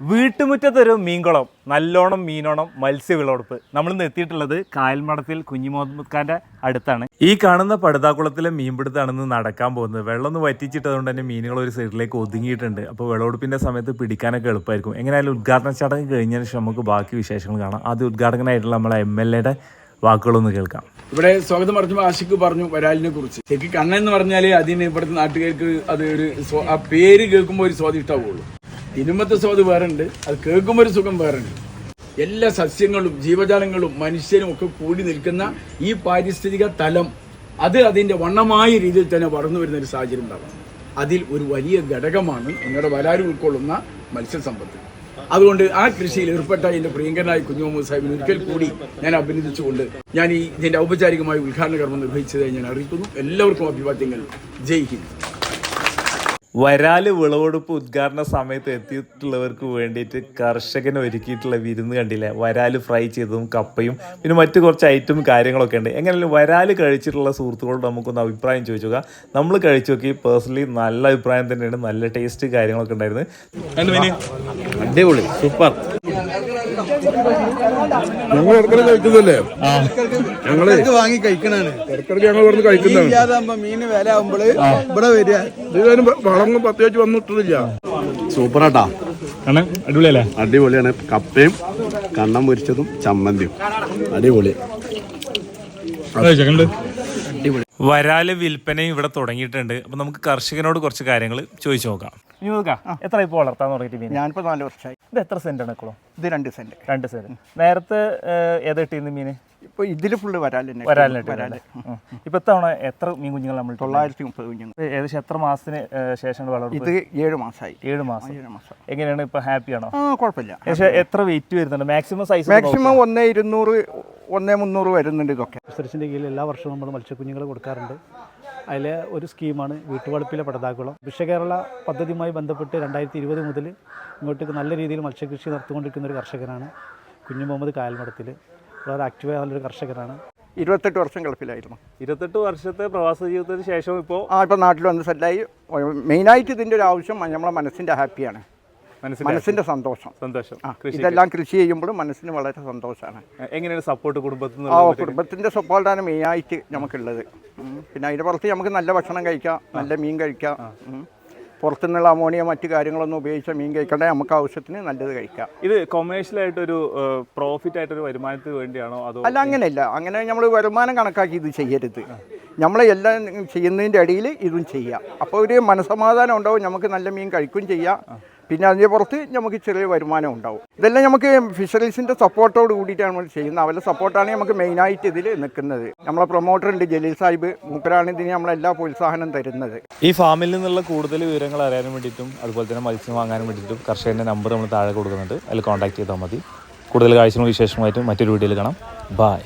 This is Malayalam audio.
വീട്ടുമുറ്റത്തൊരു മീൻകുളം, നല്ലോണം മീനോണം മത്സ്യവിളവെടുപ്പ്. നമ്മളിന്ന് എത്തിയിട്ടുള്ളത് കായൽമഠത്തിൽ കുഞ്ഞി മുഹമ്മദ് ഖാന്റെ അടുത്താണ്. ഈ കാണുന്ന പടുതാക്കുളത്തിലെ മീൻപിടുത്താണെന്ന് നടക്കാൻ പോകുന്നത്. വെള്ളം ഒന്ന് വറ്റിച്ചിട്ടതുകൊണ്ട് തന്നെ മീനുകൾ ഒരു സൈഡിലേക്ക് ഒതുങ്ങിയിട്ടുണ്ട്. അപ്പോൾ വിളവെടുപ്പിന്റെ സമയത്ത് പിടിക്കാനൊക്കെ എളുപ്പമായിരിക്കും. എങ്ങനെയായാലും ഉദ്ഘാടന ചടങ്ങ് കഴിഞ്ഞതിന് ശേഷം നമുക്ക് ബാക്കി വിശേഷങ്ങൾ കാണാം. ആദ്യം ഉദ്ഘാടകനായിട്ടുള്ള നമ്മളെ MLA വാക്കുകളൊന്ന് കേൾക്കാം. ഇവിടെ സ്വാഗതം പറഞ്ഞപ്പോൾ ആഷിഖ് പറഞ്ഞു വരാലിനെ കുറിച്ച്. ശരിക്കും കണ്ണെന്ന് പറഞ്ഞാല് അതിന് ഇവിടുത്തെ നാട്ടുകാർക്ക് അത് ഒരു ആ പേര് കേൾക്കുമ്പോൾ ഒരു സ്വാദിഷ്ടാവുള്ളൂ. തിരുമത്തെ സ്വാദ് വേറെ ഉണ്ട്, അത് കേൾക്കുമ്പോൾ ഒരു സുഖം വേറെ ഉണ്ട്. എല്ലാ സസ്യങ്ങളും ജീവജാലങ്ങളും മനുഷ്യരും ഒക്കെ കൂടി നിൽക്കുന്ന ഈ പാരിസ്ഥിതിക തലം അത് അതിന്റെ വണ്ണമായ രീതിയിൽ തന്നെ വളർന്നു വരുന്ന ഒരു സാഹചര്യം ഉണ്ടാകും. അതിൽ ഒരു വലിയ ഘടകമാണ് നിങ്ങളുടെ വരാൽ ഉൾക്കൊള്ളുന്ന മത്സ്യസമ്പത്ത്. അതുകൊണ്ട് ആ കൃഷിയിൽ ഏർപ്പെട്ട എന്റെ പ്രിയങ്കരനായ കുഞ്ഞു മുഹമ്മദ് സാഹിബിന് ഒരിക്കൽ കൂടി ഞാൻ അഭിനന്ദിച്ചുകൊണ്ട് ഞാൻ ഇതിന്റെ ഔപചാരികമായ ഉദ്ഘാടന കർമ്മം നിർവഹിച്ചതായി ഞാൻ അറിയിക്കുന്നു. എല്ലാവർക്കും അഭിവാദ്യങ്ങൾ. ജയ് ഹിന്ദ്. വരാല് വിളവെടുപ്പ് ഉദ്ഘാടന സമയത്ത് എത്തിയിട്ടുള്ളവർക്ക് വേണ്ടിയിട്ട് കർഷകൻ ഒരുക്കിയിട്ടുള്ള വിരുന്ന് കണ്ടില്ലേ? വരാല് ഫ്രൈ ചെയ്തതും കപ്പയും പിന്നെ മറ്റു കുറച്ച് ഐറ്റം കാര്യങ്ങളൊക്കെ ഉണ്ട്. എങ്ങനെയാലും വരാല് കഴിച്ചിട്ടുള്ള സുഹൃത്തുക്കളോട് നമുക്കൊന്ന് അഭിപ്രായം ചോദിച്ചു നോക്കാം. നമ്മൾ കഴിച്ചു നോക്കി, പേഴ്സണലി നല്ല അഭിപ്രായം തന്നെയാണ്. നല്ല ടേസ്റ്റ് കാര്യങ്ങളൊക്കെ ഉണ്ടായിരുന്നു. അടിപൊളി, സൂപ്പർ. ഞങ്ങൾ ഇടയ്ക്കിടെ കഴിക്കുന്നല്ലേ, ഞങ്ങള് വാങ്ങി കഴിക്കണാണ്. ഇടയ്ക്കിടയ്ക്ക് ഞങ്ങൾ ഇവിടുന്ന് കഴിക്കുന്നതാണ്. മീന് വില ആകുമ്പോൾ ഇവിടെ വരിക. വളമൊന്നും പ്രത്യേകിച്ച് വന്നിട്ടില്ല. സൂപ്പറാട്ടാ, അടിപൊളിയല്ലേ? അടിപൊളിയാണ്. കപ്പയും കണ്ണം പൊരിച്ചതും ചമ്മന്തിയും അടിപൊളി. വരാല് വിൽപ്പനയും ഇവിടെ തുടങ്ങിയിട്ടുണ്ട്. അപ്പൊ നമുക്ക് കർഷകനോട് കുറച്ച് കാര്യങ്ങൾ ചോദിച്ചു നോക്കാം. എത്ര ഇപ്പൊ വളർത്താൻ തുടങ്ങിയിട്ട്? ഞാനിപ്പോൾ 4 വർഷമായി. ഇത് എത്ര സെന്റാണ് കുളം? ഇത് 2 സെന്റ്. 2 സെന്റ്. നേരത്തെ ഏതാ കിട്ടിയിരുന്നു മീന്? ഇപ്പോൾ ഇതിൽ ഫുള്ള് വരാലുണ്ട്. ഇപ്പൊ തവണ എത്ര മീൻ കുഞ്ഞുങ്ങൾ നമ്മൾ? 930 കുഞ്ഞുങ്ങൾ. ഏകദേശം എത്ര മാസത്തിന് ശേഷമാണ് വളർത്തുന്നത്? ഇത് 7 മാസമായി. 7 മാസം. എങ്ങനെയാണ് ഇപ്പൊ? ഹാപ്പിയാണോ? കുഴപ്പമില്ല. പക്ഷേ എത്ര വെയിറ്റ് വരുന്നുണ്ട്? Maximum size? മാക്സിമം 1,200 1,300 വരുന്നുണ്ട്. ഇതൊക്കെ റിസർച്ചിൻ്റെ കീഴിൽ എല്ലാ വർഷവും നമ്മൾ മത്സ്യക്കുഞ്ഞുങ്ങൾ കൊടുക്കാറുണ്ട്. അതിലെ ഒരു സ്കീമാണ് വീട്ടുവളപ്പിലെ പടുതാക്കുളം. വിശ്വകേരള പദ്ധതിയുമായി ബന്ധപ്പെട്ട് 2020 മുതൽ ഇങ്ങോട്ടേക്ക് നല്ല രീതിയിൽ മത്സ്യകൃഷി നടത്തിക്കൊണ്ടിരിക്കുന്ന ഒരു കർഷകനാണ് കുഞ്ഞു മുഹമ്മദ് കായൽമഠത്തിൽ. വളരെ ആക്റ്റീവായ നല്ലൊരു കർഷകനാണ്. 28 വർഷം ഗൾഫിലായിരുന്നു. 28 വർഷത്തെ പ്രവാസ ജീവിതത്തിന് ശേഷം ഇപ്പോൾ ഇപ്പോൾ നാട്ടിൽ വന്ന് സെറ്റായി. മെയിനായിട്ട് ഇതിൻ്റെ ഒരു ആവശ്യം നമ്മളെ മനസ്സിൻ്റെ ഹാപ്പിയാണ്, മനസ്സിൻ്റെ സന്തോഷം. ഇതെല്ലാം കൃഷി ചെയ്യുമ്പോഴും മനസ്സിന് വളരെ സന്തോഷമാണ്. എങ്ങനെയാണ് സപ്പോർട്ട് കുടുംബത്തിൽ? കുടുംബത്തിൻ്റെ സപ്പോർട്ടാണ് മെയിനായിട്ട് നമുക്കുള്ളത്. പിന്നെ അതിൻ്റെ പുറത്ത് നമുക്ക് നല്ല ഭക്ഷണം കഴിക്കാം, നല്ല മീൻ കഴിക്കാം. പുറത്തുനിന്നുള്ള അമോണിയ മറ്റു കാര്യങ്ങളൊന്നും ഉപയോഗിച്ച മീൻ കഴിക്കണ്ടേ, നമുക്ക് ആവശ്യത്തിന് നല്ലത് കഴിക്കാം. ഇത് കൊമേഴ്ഷ്യലായിട്ടൊരു പ്രോഫിറ്റ് ആയിട്ടൊരു വരുമാനത്തിന് വേണ്ടിയാണോ അതോ? അല്ല, അങ്ങനെയല്ല. അങ്ങനെ നമ്മൾ വരുമാനം കണക്കാക്കി ഇത് ചെയ്യരുത്. നമ്മൾ എല്ലാം ചെയ്യുന്നതിൻ്റെ ഇടയിൽ ഇതും ചെയ്യാം. അപ്പോൾ ഒരു മനസ്സമാധാനം ഉണ്ടാവും, നമുക്ക് നല്ല മീൻ കഴിക്കുകയും ചെയ്യാം. പിന്നെ അതിൻ്റെ പുറത്ത് നമുക്ക് ചെറിയ വരുമാനം ഉണ്ടാവും. ഇതെല്ലാം നമുക്ക് ഫിഷറീസിൻ്റെ സപ്പോർട്ടോട് കൂടിയിട്ടാണ് നമ്മൾ ചെയ്യുന്നത്. അവരുടെ സപ്പോർട്ടാണ് നമുക്ക് മെയിനായിട്ട് ഇതിൽ നിൽക്കുന്നത്. നമ്മളെ പ്രൊമോട്ടർ ഉണ്ട് ജലീൽ സാഹിബ്, മൂപ്പരാണ് ഇതിന് നമ്മളെല്ലാ പ്രോത്സാഹനം തരുന്നത്. ഈ ഫാമിൽ നിന്നുള്ള കൂടുതൽ വിവരങ്ങൾ അറിയാനും വേണ്ടിയിട്ടും അതുപോലെ തന്നെ മത്സ്യം വാങ്ങാനും വേണ്ടിയിട്ടും കർഷകൻ്റെ നമ്പർ നമ്മൾ താഴെ കൊടുക്കുന്നുണ്ട്. അതിൽ കോൺടാക്ട് ചെയ്താൽ മതി. കൂടുതൽ കാഴ്ചകളും വിശേഷമായിട്ടും മറ്റൊരു വീഡിയോയിൽ കാണാം. ബൈ.